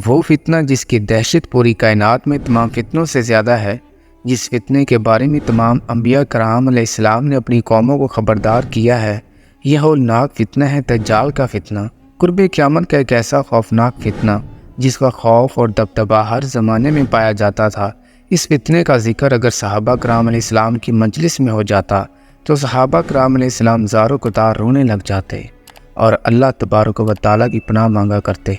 وہ فتنہ جس کی دہشت پوری کائنات میں تمام فتنوں سے زیادہ ہے، جس فتنے کے بارے میں تمام انبیاء کرام علیہ السلام نے اپنی قوموں کو خبردار کیا ہے، یہ ہولناک فتنہ ہے دجال کا فتنہ۔ قرب قیامت کا ایک ایسا خوفناک فتنہ جس کا خوف اور دبدبہ ہر زمانے میں پایا جاتا تھا۔ اس فتنے کا ذکر اگر صحابہ کرام علیہ السلام کی مجلس میں ہو جاتا تو صحابہ کرام علیہ السلام زار و کتار رونے لگ جاتے اور اللہ تبارک و تعالیٰ کی پناہ مانگا کرتے۔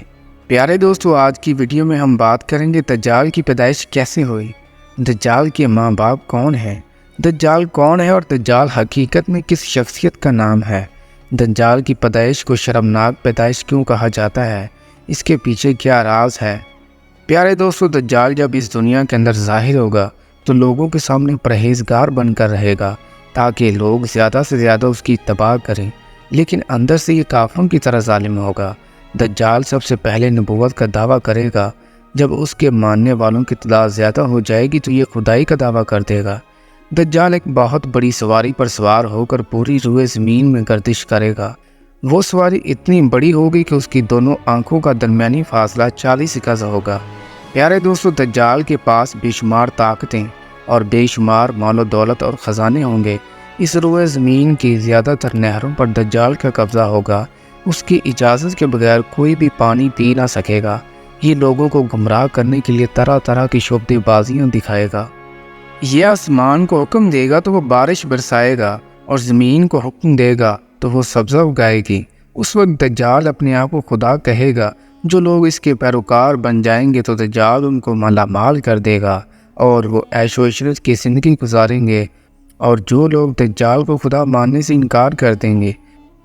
پیارے دوستو، آج کی ویڈیو میں ہم بات کریں گے دجال کی پیدائش کیسے ہوئی، دجال کے ماں باپ کون ہیں، دجال کون ہے اور دجال حقیقت میں کس شخصیت کا نام ہے، دجال کی پیدائش کو شرمناک پیدائش کیوں کہا جاتا ہے، اس کے پیچھے کیا راز ہے۔ پیارے دوستو، دجال جب اس دنیا کے اندر ظاہر ہوگا تو لوگوں کے سامنے پرہیزگار بن کر رہے گا تاکہ لوگ زیادہ سے زیادہ اس کی اتباع کریں، لیکن اندر سے یہ کافروں کی طرح ظالم ہوگا۔ دجال سب سے پہلے نبوت کا دعویٰ کرے گا، جب اس کے ماننے والوں کی تعداد زیادہ ہو جائے گی تو یہ خدائی کا دعویٰ کر دے گا۔ دجال ایک بہت بڑی سواری پر سوار ہو کر پوری روئے زمین میں گردش کرے گا۔ وہ سواری اتنی بڑی ہوگی کہ اس کی دونوں آنکھوں کا درمیانی فاصلہ 40 گز ہوگا۔ پیارے دوستو، دجال کے پاس بے شمار طاقتیں اور بے شمار مال و دولت اور خزانے ہوں گے۔ اس روئے زمین کی زیادہ تر نہروں پر دجال کا قبضہ ہوگا۔ اس کی اجازت کے بغیر کوئی بھی پانی پی نہ سکے گا۔ یہ لوگوں کو گمراہ کرنے کے لیے طرح طرح کی شعبدے بازیاں دکھائے گا۔ یہ آسمان کو حکم دے گا تو وہ بارش برسائے گا، اور زمین کو حکم دے گا تو وہ سبزہ اگائے گی۔ اس وقت دجال اپنے آپ کو خدا کہے گا۔ جو لوگ اس کے پیروکار بن جائیں گے تو دجال ان کو مالا مال کر دے گا اور وہ عیش و عشرت کی زندگی گزاریں گے، اور جو لوگ دجال کو خدا ماننے سے انکار کر دیں گے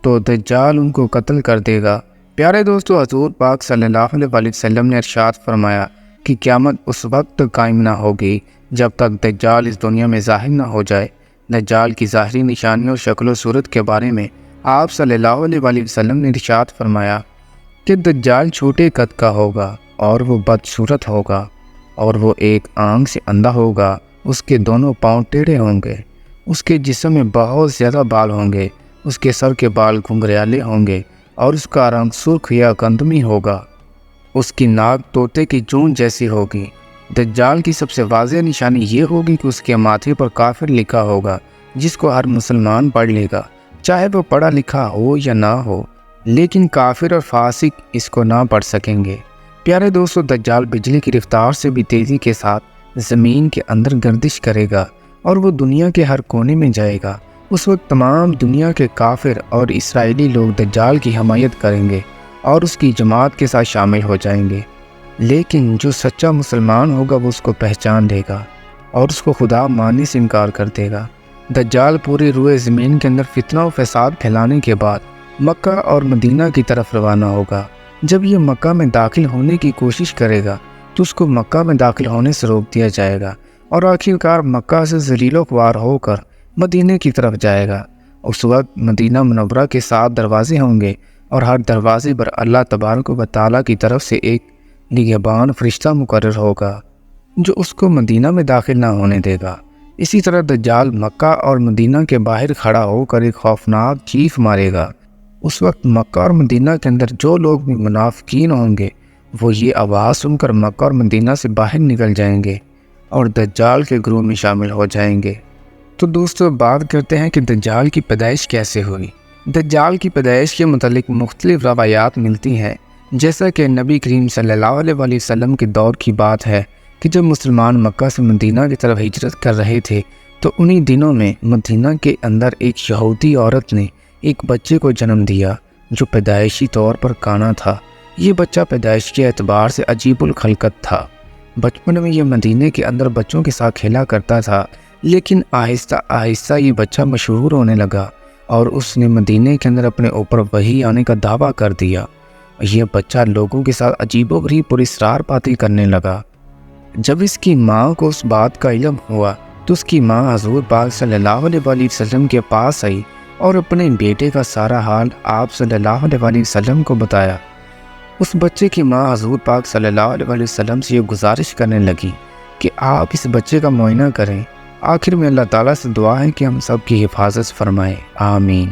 تو دجال ان کو قتل کر دے گا۔ پیارے دوستو، حضور پاک صلی اللہ علیہ وسلم نے ارشاد فرمایا کہ قیامت اس وقت تک قائم نہ ہوگی جب تک دجال اس دنیا میں ظاہر نہ ہو جائے۔ دجال کی ظاہری نشانیوں اور شکل و صورت کے بارے میں آپ صلی اللہ علیہ وسلم نے ارشاد فرمایا کہ دجال چھوٹے قد کا ہوگا اور وہ بدصورت ہوگا، اور وہ ایک آنکھ سے اندھا ہوگا، اس کے دونوں پاؤں ٹیڑھے ہوں گے، اس کے جسم میں بہت زیادہ بال ہوں گے، اس کے سر کے بال گھنگریالے ہوں گے، اور اس کا رنگ سرخ یا گندمی ہوگا، اس کی ناک طوطے کی چونچ جیسی ہوگی۔ دجال کی سب سے واضح نشانی یہ ہوگی کہ اس کے ماتھے پر کافر لکھا ہوگا، جس کو ہر مسلمان پڑھ لے گا، چاہے وہ پڑھا لکھا ہو یا نہ ہو، لیکن کافر اور فاسق اس کو نہ پڑھ سکیں گے۔ پیارے دوستو، دجال بجلی کی رفتار سے بھی تیزی کے ساتھ زمین کے اندر گردش کرے گا اور وہ دنیا کے ہر کونے میں جائے گا۔ اس وقت تمام دنیا کے کافر اور اسرائیلی لوگ دجال کی حمایت کریں گے اور اس کی جماعت کے ساتھ شامل ہو جائیں گے، لیکن جو سچا مسلمان ہوگا وہ اس کو پہچان لے گا اور اس کو خدا ماننے سے انکار کر دے گا۔ دجال پوری روئے زمین کے اندر فتنہ و فساد پھیلانے کے بعد مکہ اور مدینہ کی طرف روانہ ہوگا۔ جب یہ مکہ میں داخل ہونے کی کوشش کرے گا تو اس کو مکہ میں داخل ہونے سے روک دیا جائے گا، اور آخرکار مکہ سے ذلیل و خوار ہو کر مدینہ کی طرف جائے گا۔ اس وقت مدینہ منورہ کے 7 دروازے ہوں گے، اور ہر دروازے پر اللہ تبارک و تعالیٰ کی طرف سے ایک نگہبان فرشتہ مقرر ہوگا جو اس کو مدینہ میں داخل نہ ہونے دے گا۔ اسی طرح دجال مکہ اور مدینہ کے باہر کھڑا ہو کر ایک خوفناک چیخ مارے گا۔ اس وقت مکہ اور مدینہ کے اندر جو لوگ بھی منافقین ہوں گے وہ یہ آواز سن کر مکہ اور مدینہ سے باہر نکل جائیں گے اور دجال کے گروہ میں شامل ہو جائیں گے۔ تو دوستو، بات کرتے ہیں کہ دجال کی پیدائش کیسے ہوئی۔ دجال کی پیدائش کے متعلق مختلف روایات ملتی ہیں، جیسا کہ نبی کریم صلی اللہ علیہ وسلم کے دور کی بات ہے کہ جب مسلمان مکہ سے مدینہ کی طرف ہجرت کر رہے تھے تو انہی دنوں میں مدینہ کے اندر ایک یہودی عورت نے ایک بچے کو جنم دیا جو پیدائشی طور پر کانا تھا۔ یہ بچہ پیدائش کے اعتبار سے عجیب الخلقت تھا۔ بچپن میں یہ مدینہ کے اندر بچوں کے ساتھ کھیلا کرتا تھا، لیکن آہستہ آہستہ یہ بچہ مشہور ہونے لگا اور اس نے مدینہ کے اندر اپنے اوپر وحی آنے کا دعویٰ کر دیا۔ یہ بچہ لوگوں کے ساتھ عجیب و غریب پر اسرار باتیں کرنے لگا۔ جب اس کی ماں کو اس بات کا علم ہوا تو اس کی ماں حضور پاک صلی اللہ علیہ وسلم کے پاس آئی اور اپنے بیٹے کا سارا حال آپ صلی اللہ علیہ وسلم کو بتایا۔ اس بچے کی ماں حضور پاک صلی اللہ علیہ وسلم سے یہ گزارش کرنے لگی کہ آپ اس بچے کا معائنہ کریں۔ آخر میں اللہ تعالیٰ سے دعا ہے کہ ہم سب کی حفاظت فرمائے، آمین۔